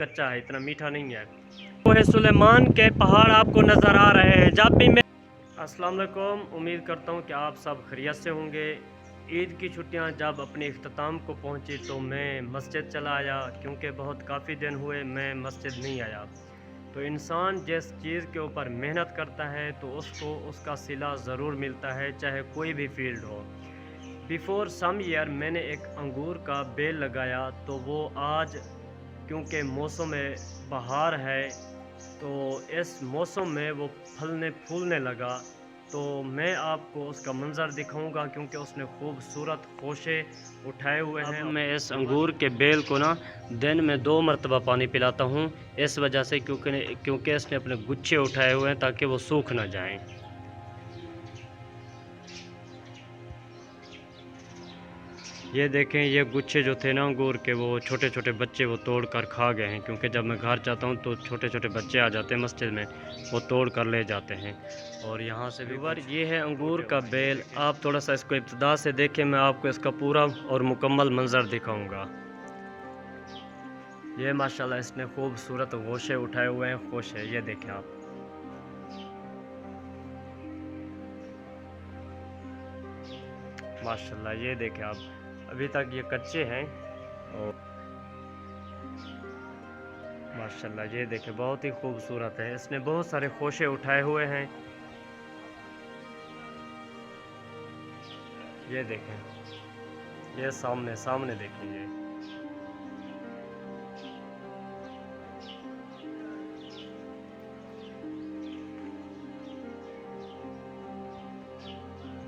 कच्चा है, इतना मीठा नहीं है। वो है सुलेमान के पहाड़ आपको नज़र आ रहे हैं। जब भी मैं अस्सलाम वालेकुम, उम्मीद करता हूँ कि आप सब खैरियत से होंगे। ईद की छुट्टियाँ जब अपने इख्तिताम को पहुँची तो मैं मस्जिद चला आया, क्योंकि बहुत काफ़ी दिन हुए मैं मस्जिद नहीं आया। तो इंसान जिस चीज़ के ऊपर मेहनत करता है तो उसको उसका सिला ज़रूर मिलता है, चाहे कोई भी फील्ड हो। बिफ़ोर सम ईयर मैंने एक अंगूर का बेल लगाया, तो वो आज क्योंकि मौसम बहार है तो इस मौसम में वो फलने फूलने लगा। तो मैं आपको उसका मंज़र दिखाऊंगा, क्योंकि उसने खूबसूरत खोशे उठाए हुए हैं। अब मैं इस अंगूर के बेल को ना दिन में 2 मरतबा पानी पिलाता हूँ, इस वजह से क्योंकि इसने अपने गुच्छे उठाए हुए हैं ताकि वो सूख ना जाएं। ये देखें, ये गुच्छे जो थे ना अंगूर के, वो छोटे छोटे बच्चे वो तोड़ कर खा गए हैं, क्योंकि जब मैं घर जाता हूँ तो छोटे छोटे बच्चे आ जाते हैं मस्जिद में, वो तोड़ कर ले जाते हैं। और यहाँ से भी ये है अंगूर का बेल। आप थोड़ा सा इसको इब्तिदा से देखें, मैं आपको इसका पूरा और मुकम्मल मंजर दिखाऊंगा। ये माशाल्लाह इसने खूबसूरत गोशे उठाए हुए हैं, खुश है। ये देखें आप, माशाल्लाह। ये देखें आप, अभी तक ये कच्चे हैं और माशाल्लाह ये देखें बहुत ही खूबसूरत है। इसने बहुत सारे खोशे उठाए हुए हैं। ये देखें, ये सामने सामने देखिए।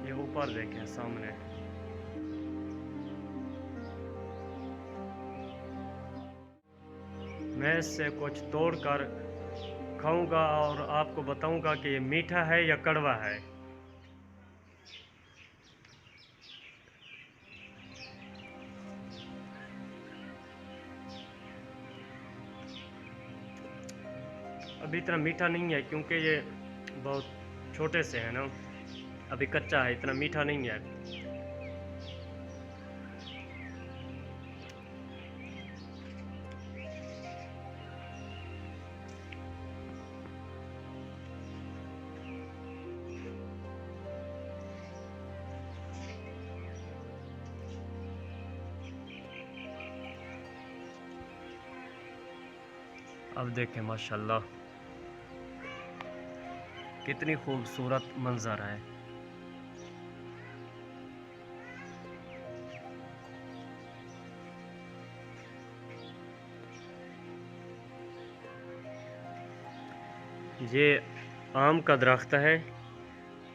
ये ऊपर देखें सामने। मैं इससे कुछ तोड़ कर खाऊंगा और आपको बताऊंगा कि ये मीठा है या कड़वा है। अभी इतना मीठा नहीं है, क्योंकि ये बहुत छोटे से है ना, अभी कच्चा है, इतना मीठा नहीं है। अब देखें माशाल्लाह कितनी खूबसूरत मंजर है। ये आम का दरख्त है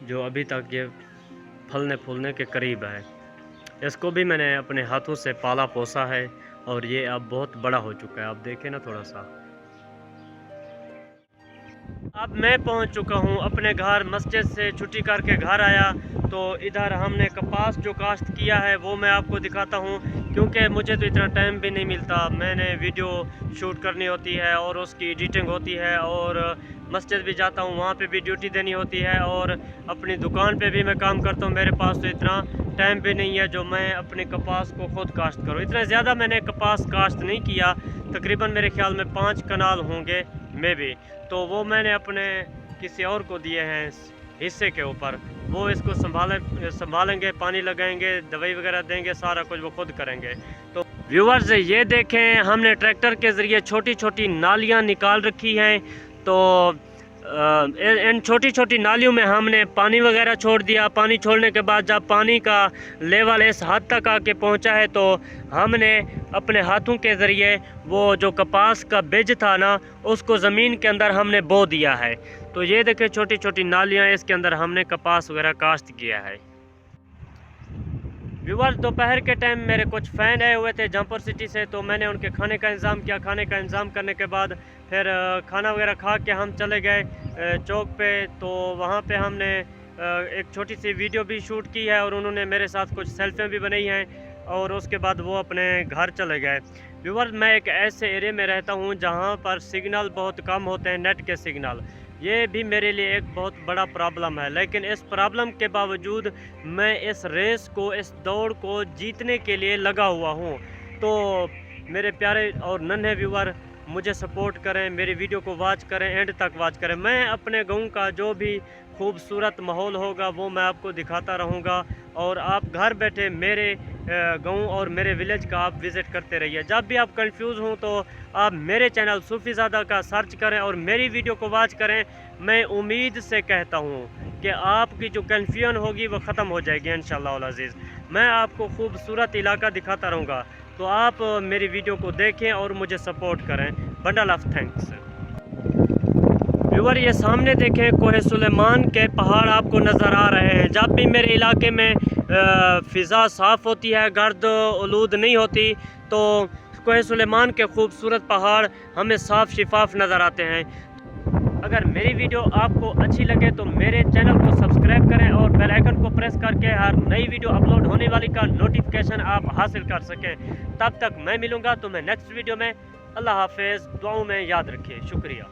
जो अभी तक ये फलने फूलने के करीब है। इसको भी मैंने अपने हाथों से पाला पोसा है और ये अब बहुत बड़ा हो चुका है। आप देखें ना थोड़ा सा। अब मैं पहुंच चुका हूं अपने घर, मस्जिद से छुट्टी करके घर आया। तो इधर हमने कपास जो काश्त किया है वो मैं आपको दिखाता हूं, क्योंकि मुझे तो इतना टाइम भी नहीं मिलता। मैंने वीडियो शूट करनी होती है और उसकी एडिटिंग होती है, और मस्जिद भी जाता हूं, वहाँ पे भी ड्यूटी देनी होती है, और अपनी दुकान पे भी मैं काम करता हूं। मेरे पास तो इतना टाइम भी नहीं है जो मैं अपने कपास को ख़ुद काश्त करूं। इतना ज़्यादा मैंने कपास काश्त नहीं किया, तकरीबन मेरे ख्याल में 5 कनाल होंगे में भी। तो वो मैंने अपने किसी और को दिए हैं हिस्से के ऊपर। वो इसको संभालेंगे, पानी लगाएंगे, दवाई वगैरह देंगे, सारा कुछ वो खुद करेंगे। तो व्यूवर्स ये देखें, हमने ट्रैक्टर के ज़रिए छोटी छोटी नालियाँ निकाल रखी हैं। तो इन छोटी छोटी नालियों में हमने पानी वगैरह छोड़ दिया। पानी छोड़ने के बाद जब पानी का लेवल इस हद तक आके पहुंचा है तो हमने अपने हाथों के ज़रिए वो जो कपास का बीज था ना, उसको ज़मीन के अंदर हमने बो दिया है। तो ये देखें छोटी छोटी नालियाँ, इसके अंदर हमने कपास वगैरह काश्त किया है। व्यूवर्स दोपहर के टाइम मेरे कुछ फ़ैन आए हुए थे जमपुर सिटी से, तो मैंने उनके खाने का इंतज़ाम किया। खाने का इंतज़ाम करने के बाद फिर खाना वगैरह खा के हम चले गए चौक पे। तो वहाँ पे हमने एक छोटी सी वीडियो भी शूट की है और उन्होंने मेरे साथ कुछ सेल्फियाँ भी बनाई हैं, और उसके बाद वो अपने घर चले गए। व्यूवर्स मैं एक ऐसे एरिया में रहता हूँ जहाँ पर सिग्नल बहुत कम होते हैं, नेट के सिग्नल। ये भी मेरे लिए एक बहुत बड़ा प्रॉब्लम है, लेकिन इस प्रॉब्लम के बावजूद मैं इस रेस को, इस दौड़ को जीतने के लिए लगा हुआ हूँ। तो मेरे प्यारे और नन्हे व्यूवर, मुझे सपोर्ट करें, मेरी वीडियो को वॉच करें, एंड तक वॉच करें। मैं अपने गाँव का जो भी खूबसूरत माहौल होगा वो मैं आपको दिखाता रहूँगा, और आप घर बैठे मेरे गाँव और मेरे विलेज का आप विज़िट करते रहिए। जब भी आप कंफ्यूज हों तो आप मेरे चैनल सूफ़ीज़ादा का सर्च करें और मेरी वीडियो को वॉच करें। मैं उम्मीद से कहता हूँ कि आपकी जो कन्फ्यूजन होगी वो ख़त्म हो जाएगी इंशाअल्लाह अज़ीज़। मैं आपको खूबसूरत इलाका दिखाता रहूँगा, तो आप मेरी वीडियो को देखें और मुझे सपोर्ट करें। Bundle of thanks. व्यूअर, ये सामने देखें, कोहे सुलेमान के पहाड़ आपको नज़र आ रहे हैं। जब भी मेरे इलाके में फ़िज़ा साफ़ होती है, गर्द आलूद नहीं होती, तो कोहे सुलेमान के खूबसूरत पहाड़ हमें साफ़ शिफाफ नज़र आते हैं। अगर मेरी वीडियो आपको अच्छी लगे तो मेरे चैनल को सब्सक्राइब करें और बेल आइकन को प्रेस करके हर नई वीडियो अपलोड होने वाली का नोटिफिकेशन आप हासिल कर सकें। तब तक मैं मिलूँगा तुम्हें नेक्स्ट वीडियो में। अल्लाह हाफ़िज़। दुआओं में याद रखिए। शुक्रिया।